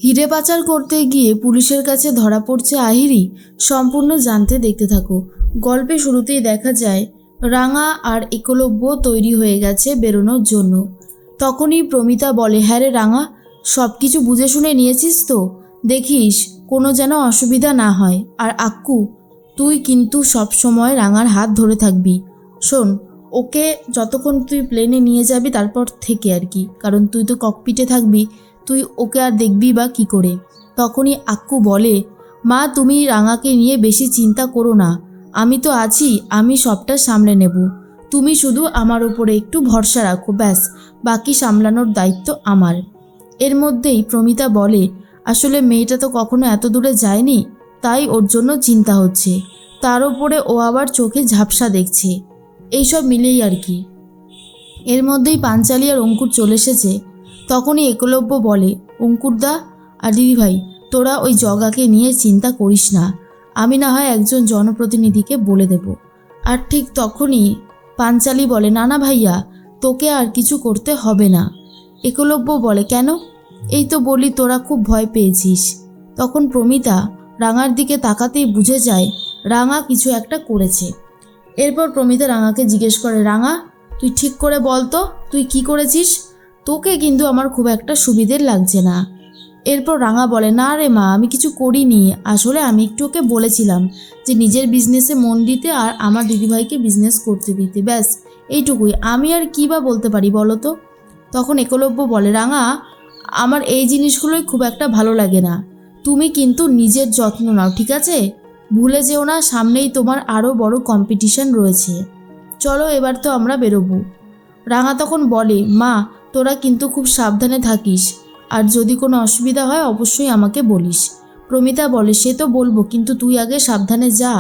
হিরে পাচার করতে গিয়ে পুলিশের কাছে ধরা পড়ছে আহিরি। সম্পূর্ণ জানতে দেখতে থাকো। গল্পে শুরুতেই দেখা যায় রাঙা আর একলব্য তৈরি হয়ে গেছে বেরোনোর জন্য। তখনই প্রমিতা বলে, হ্যাঁ রে রাঙা, সব কিছু বুঝে শুনে নিয়েছিস তো? দেখিস কোনো যেন অসুবিধা না হয়। আর আক্কু, তুই কিন্তু সব সময় রাঙার হাত ধরে থাকবি। শোন, ওকে যতক্ষণ তুই প্লেনে নিয়ে যাবি তারপর থেকে আর কি, কারণ তুই তো ককপিটে থাকবি, তুই ওকে আর দেখবি বা কী করে। তখনই আক্কু বলে, মা তুমি রাঙাকে নিয়ে বেশি চিন্তা করো না, আমি তো আছি, আমি সবটা সামলে নেব। তুমি শুধু আমার উপরে একটু ভরসা রাখো, ব্যাস, বাকি সামলানোর দায়িত্ব আমার। এর মধ্যেই প্রমিতা বলে, আসলে মেয়েটা তো কখনো এত দূরে যায়নি, তাই ওর জন্য চিন্তা হচ্ছে। তার ওপরে ও আবার চোখে ঝাপসা দেখছে, এইসব মিলেই আর কি। এর মধ্যেই পাঞ্চালি আর অঙ্কুর চলে এসেছে। তখনই একলব্য বলে, অঙ্কুরদা আর দিদিভাই, তোরা ওই জগাকে নিয়ে চিন্তা করিস না, আমি না হয় একজন জনপ্রতিনিধিকে বলে দেব। আর ঠিক তখনই পাঞ্চালি বলে, না না ভাইয়া, তোকে আর কিছু করতে হবে না। একলব্য বলে, কেন? এই তো বলি তোরা খুব ভয় পেয়েছিস। তখন প্রমিতা রাঙার দিকে তাকাতেই বুঝে যায় রাঙা কিছু একটা করেছে। এরপর প্রমিতা রাঙাকে জিজ্ঞেস করে, রাঙা তুই ঠিক করে বল তো, তুই কি করেছিস? তোকে কিন্তু আমার খুব একটা সুবিধের লাগছে না। এরপর রাঙা বলে, না রে মা, আমি কিছু করিনি, আসলে আমি একটু ওকে বলেছিলাম যে নিজের বিজনেসে মন দিতে আর আমার দিদিভাইকে বিজনেস করতে দিতে, ব্যাস এইটুকুই, আমি আর কী বা বলতে পারি বলো তো। তখন একলব্য বলে, রাঙা আমার এই জিনিসগুলোই খুব একটা ভালো লাগে না, তুমি কিন্তু নিজের যত্ন নাও, ঠিক আছে? ভুলে যেও না, সামনেই তোমার আরও বড় কম্পিটিশন রয়েছে। চলো এবার তো আমরা বেরোবো। রাঙা তখন বলে, মা তোরা কিন্তু খুব সাবধানে থাকিস, আর যদি কোনো অসুবিধা হয় অবশ্যই আমাকে বলিস। প্রমিতা বলে, সে তো বলবো, কিন্তু তুই আগে সাবধানে যা।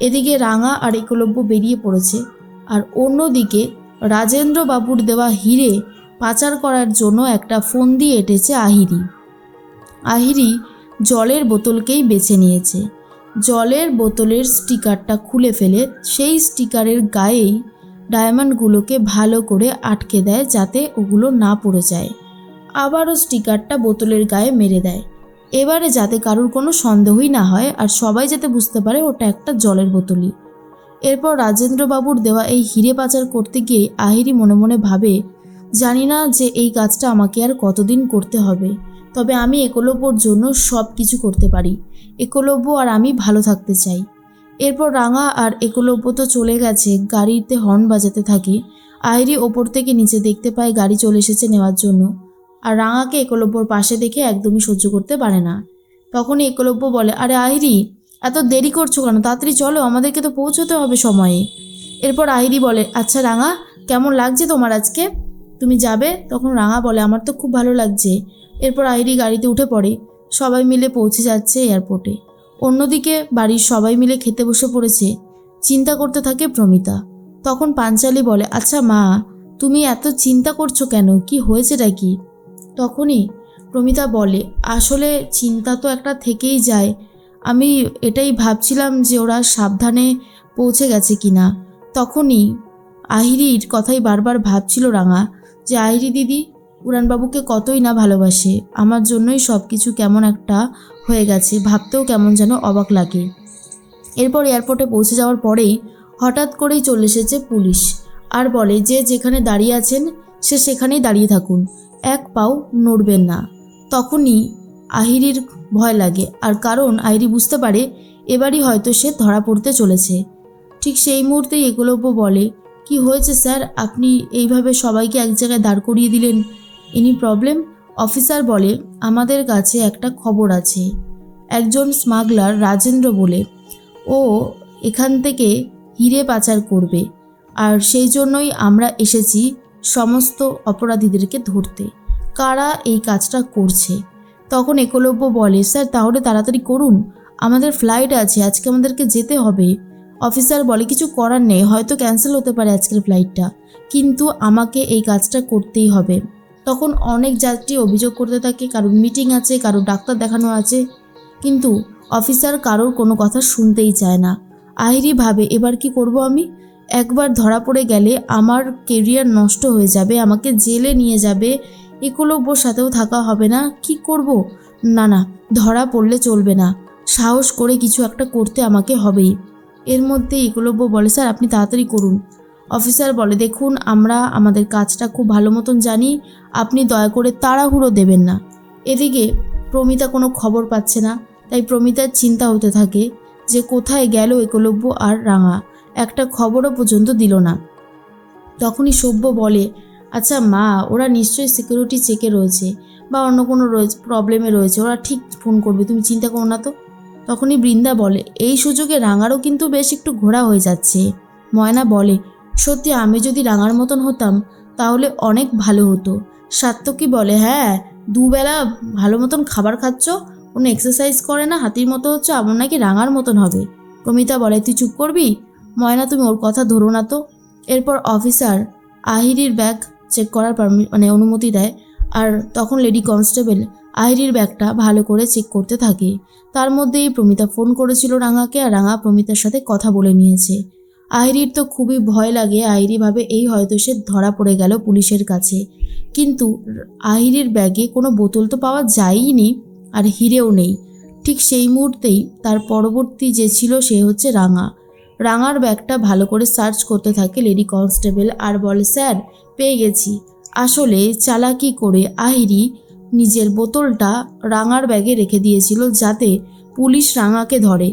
এদিকে রাঙা আর একলব্য বেরিয়ে পড়েছে, আর অন্যদিকে রাজেন্দ্র বাবুর দেওয়া হিরে পাচার করার জন্য একটা ফোন দিয়ে এঁটেছে আহিরি। আহিরি জলের বোতলকেই বেছে নিয়েছে। জলের বোতলের স্টিকারটা খুলে ফেলে সেই স্টিকারের গায়েই ডায়মন্ডগুলোকে ভালো করে আটকে দেয় যাতে ওগুলো না পড়ে যায়। আবারও স্টিকারটা বোতলের গায়ে মেরে দেয়, এবারে যাতে কারোর কোনো সন্দেহই না হয় আর সবাই যাতে বুঝতে পারে ওটা একটা জলের বোতলই। এরপর রাজেন্দ্রবাবুর দেওয়া এই হিরে পাচার করতে গিয়ে আহিরি মনে মনে ভাবে, জানি না যে এই কাজটা আমাকে আর কতদিন করতে হবে, তবে আমি একলব্যর জন্য সব কিছু করতে পারি। একলব্য আর আমি ভালো থাকতে চাই। এরপর রাঙা আর একলব্য তো চলে গেছে, গাড়িতে হর্ন বাজাতে থাকে। আহিরি ওপর থেকে নিচে দেখতে পায় গাড়ি চলে এসেছে নেওয়ার জন্য, আর রাঙাকে একলব্যর পাশে দেখে একদমই সহ্য করতে পারে না। তখনই একলব্য বলে, আরে আহিরি, এত দেরি করছো কেন? তাড়াতাড়ি চলো, আমাদেরকে তো পৌঁছতে হবে সময়ে। এরপর আহিরি বলে, আচ্ছা রাঙা, কেমন লাগছে তোমার আজকে? তুমি যাবে? তখন রাঙা বলে, আমার তো খুব ভালো লাগছে। এরপর আহিরি গাড়িতে উঠে পড়ে, সবাই মিলে পৌঁছে যাচ্ছে এয়ারপোর্টে। অন্যদিকে বাড়ির সবাই মিলে খেতে বসে পড়েছে। চিন্তা করতে থাকে প্রমিতা। তখন পাঞ্চালি বলে, আচ্ছা মা, তুমি এত চিন্তা করছো কেন, কি হয়েছেটা কি? তখনই প্রমিতা বলে, আসলে চিন্তা তো একটা থেকেই যায়, আমি এটাই ভাবছিলাম যে ওরা সাবধানে পৌঁছে গেছে কিনা। তখনই আহিরির কথাই বারবার ভাবছিল রাঙা, যে আহিরি দিদি উড়ানবাবুকে কতই না ভালোবাসে, আমার জন্যই সব কিছু কেমন একটা হয়ে গেছে, ভাবতেও কেমন যেন অবাক লাগে। এরপর এয়ারপোর্টে পৌঁছে যাওয়ার পরেই হঠাৎ করেই চলে এসেছে পুলিশ, আর বলে যে যেখানে দাঁড়িয়ে আছেন সে সেখানেই দাঁড়িয়ে থাকুন, এক পাও নড়বেন না। তখনই আহিরির ভয় লাগে, আর কারণ আহিরি বুঝতে পারে এবারই হয়তো সে ধরা পড়তে চলেছে। ঠিক সেই মুহূর্তেই একলব্য বলে, কি হয়েছে স্যার, আপনি এইভাবে সবাইকে এক জায়গায় দাঁড় করিয়ে দিলেন, এনি প্রবলেম? অফিসার বলে, আমাদের কাছে একটা খবর আছে, একজন স্মাগলার রাজেন্দ্র বলে, ও এখান থেকে হিরে পাচার করবে, আর সেই জন্যই আমরা এসেছি সমস্ত অপরাধীদেরকে ধরতে, কারা এই কাজটা করছে। তখন একলব্য বলে, স্যার তাহলে তাড়াতাড়ি করুন, আমাদের ফ্লাইট আছে, আজকে আমাদেরকে যেতে হবে। অফিসার বলে, কিছু করার নেই, হয়তো ক্যান্সেল হতে পারে আজকের ফ্লাইটটা, কিন্তু আমাকে এই কাজটা করতেই হবে। তখন অনেক যাত্রী অভিযোগ করতে থাকে, কারোর মিটিং আছে, কারোর ডাক্তার দেখানো আছে, কিন্তু অফিসার কারোর কোনো কথা শুনতেই চায় না। আহিরি ভাবে, এবার কি করব আমি? একবার ধরা পড়ে গেলে আমার কেরিয়ার নষ্ট হয়ে যাবে, আমাকে জেলে নিয়ে যাবে, একলব্যর সাথেও থাকা হবে না, কি করব? না না, ধরা পড়লে চলবে না, সাহস করে কিছু একটা করতে আমাকে হবেই। এর মধ্যে একলব্য বলে, স্যার আপনি তাড়াতাড়ি করুন। অফিসার বলে, দেখুন আমরা আমাদের কাজটা খুব ভালো মতন জানি, আপনি দয়া করে তাড়াহুড়ো দেবেন না। এদিকে প্রমিতা কোনো খবর পাচ্ছে না, তাই প্রমিতার চিন্তা হতে থাকে যে কোথায় গেল একলব্য আর রাঙা, একটা খবরও পর্যন্ত দিল না। তখনই সভ্য বলে, আচ্ছা মা, ওরা নিশ্চয়ই সিকিউরিটি চেকে রয়েছে বা অন্য কোনো প্রবলেমে রয়েছে, ওরা ঠিক ফোন করবে, তুমি চিন্তা করো না তো। তখনই বৃন্দা বলে, এই সুযোগে রাঙারও কিন্তু বেশ একটু ঘোরা হয়ে যাচ্ছে। ময়না বলে, সত্যি আমি যদি রাঙার মতন হতাম তাহলে অনেক ভালো হতো। সাত্তকী বলে, হ্যাঁ, দুবেলা ভালো মতন খাবার খাচ্ছ, কোনো এক্সারসাইজ করে না, হাতির মতো হচ্ছে, আমার নাকি রাঙার মতন হবে। প্রমিতা বলে, তুই চুপ করবি? ময়না, তুমি ওর কথা ধরো না তো। এরপর অফিসার আহিরির ব্যাগ চেক করার অনুমতি দেয়, আর তখন লেডি কনস্টেবল আহিরির ব্যাগটা ভালো করে চেক করতে থাকে। তার মধ্যেই প্রমিতা ফোন করেছিল রাঙাকে, আর রাঙা প্রমিতার সাথে কথা বলে নিয়েছে। আহিরির তো খুবই ভয় লাগে, আহিরি ভাবে এই হয়তো সে ধরা পড়ে গেল পুলিশের কাছে। কিন্তু আহিরির ব্যাগে কোনো বোতল তো পাওয়া যায়ইনি, আর হিরেও নেই। ঠিক সেই মুহূর্তেই তার পরবর্তী যে ছিল সে হচ্ছে রাঙা। রাঙার ব্যাগটা ভালো করে সার্চ করতে থাকে লেডি কনস্টেবল, আর বলে, স্যার পেয়ে গেছি। আসলে চালাকি করে আহিরি নিজের বোতলটা রাঙার ব্যাগে রেখে দিয়েছিল যাতে পুলিশ রাঙাকে ধরে।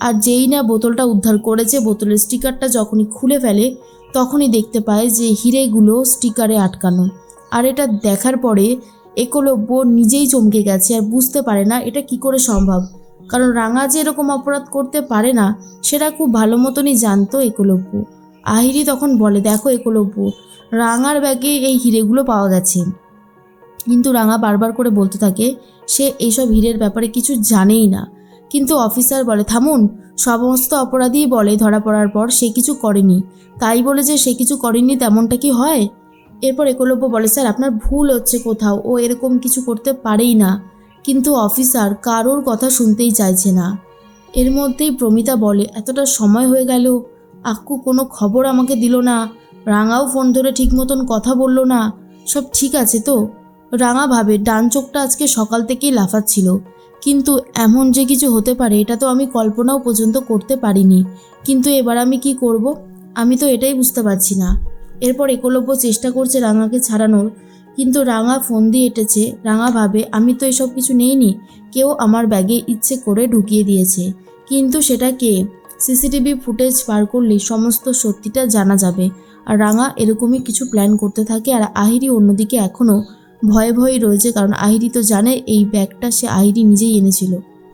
আর যেই না বোতলটা উদ্ধার করেছে, বোতলের স্টিকারটা যখনই খুলে ফেলে তখনই দেখতে পায় যে হিরেগুলো স্টিকারে আটকানো। আর এটা দেখার পরে একলব্য নিজেই চমকে গেছে, আর বুঝতে পারে না এটা কি করে সম্ভব, কারণ রাঙা যে এরকম অপরাধ করতে পারে না সেটা খুব ভালো মতনই জানতো একলব্য। আহিরি তখন বলে, দেখো একলব্য, রাঙার ব্যাগে এই হিরেগুলো পাওয়া গেছে। কিন্তু রাঙা বারবার করে বলতে থাকে সে এইসব হীরের ব্যাপারে কিছু জানেই না। কিন্তু অফিসার বলে, থামুন, সমস্ত অপরাধী বলে ধরা পড়ার পর সে কিছু করেনি, তাই বলে যে সে কিছু করেনি তেমনটা কি হয়? এরপর একলব্য বলে, স্যার আপনার ভুল হচ্ছে কোথাও, ও এরকম কিছু করতে পারেই না। কিন্তু অফিসার কারোর কথা শুনতেই চাইছে না। এর মধ্যেই প্রমিতা বলে, এতটা সময় হয়ে গেল, আক্কু কোনো খবর আমাকে দিল না, রাঙাও ফোন ধরে ঠিক মতন কথা বলল না, সব ঠিক আছে তো? রাঙা ভাবে ডান চোখটা আজকে সকাল থেকেই লাফাচ্ছিল, কিন্তু এমন যে কিছু হতে পারে এটা তো আমি কল্পনাও পর্যন্ত করতে পারিনি। কিন্তু এবার আমি কি করব, আমি তো এটাই বুঝতে পারছি না। এরপর একলব্য চেষ্টা করছে রাঙাকে ছাড়ানোর, কিন্তু রাঙা ফোন দিয়ে এঁটেছে। রাঙা ভাবে, আমি তো এসব কিছু নেইনি, কেউ আমার ব্যাগে ইচ্ছে করে ঢুকিয়ে দিয়েছে। কিন্তু সেটা কে? সিসিটিভি ফুটেজ বার করলেই সমস্ত সত্যিটা জানা যাবে। আর রাঙা এরকমই কিছু প্ল্যান করতে থাকে, আর আহিরি অন্যদিকে এখনও ভয়ে ভয়ে রয়েছে, কারণ আহিরি তো জানে এই ব্যাগটা সে আহিরি নিজেই এনেছিল।